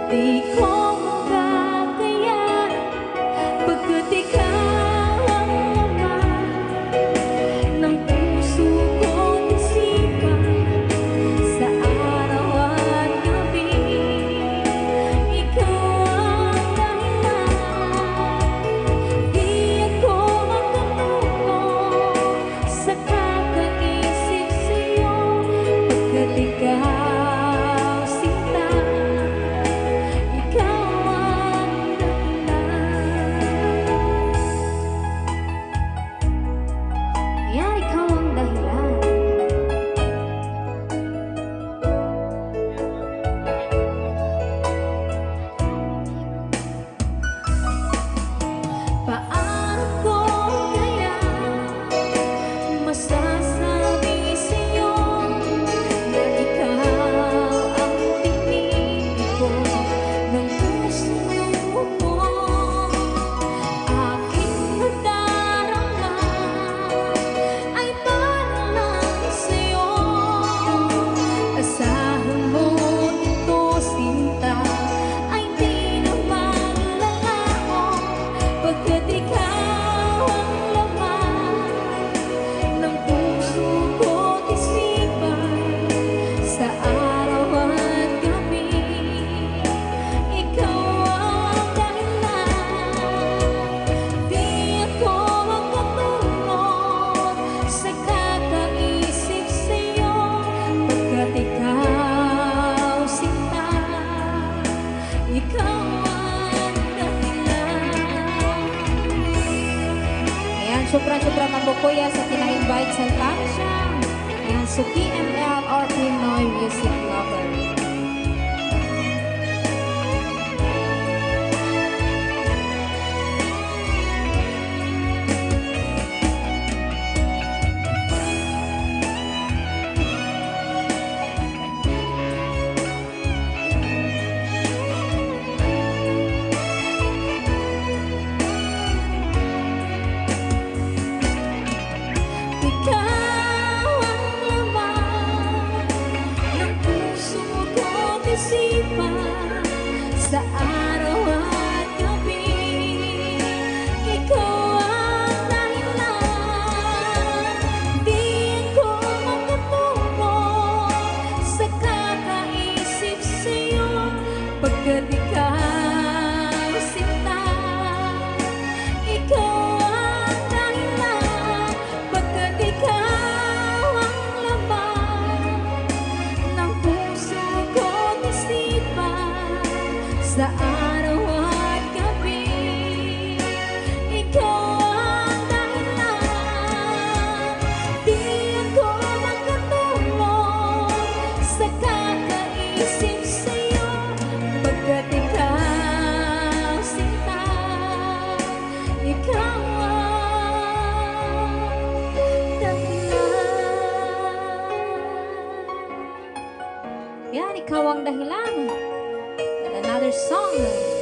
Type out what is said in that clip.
Di ko makakaya pagkat ikaw ang laman ng puso ko't isipan sa araw at gabi. Ikaw ang dahilan, di ako magkatungo sa kakaisip sa'yo pagkat ikaw Sobra-sobra mabukuya sa kina-invite sa Tansya. Ayan, Suki ML or Pinoy Music Lover. Sa araw at gabi, ikaw ang dahilan, di ako makatungo sa kakaisip sa'yo pagkat ikaw sinta. Ikaw ang dahilan, pagkat ikaw ang laman ng puso ko't isipan sa araw at gabi. Ikaw ang dahilan, di ako makatulog sa kakaisip sa'yo pagkat ikaw sinta. Ikaw ang dahilan. Yan, ikaw ang dahilan. Another song.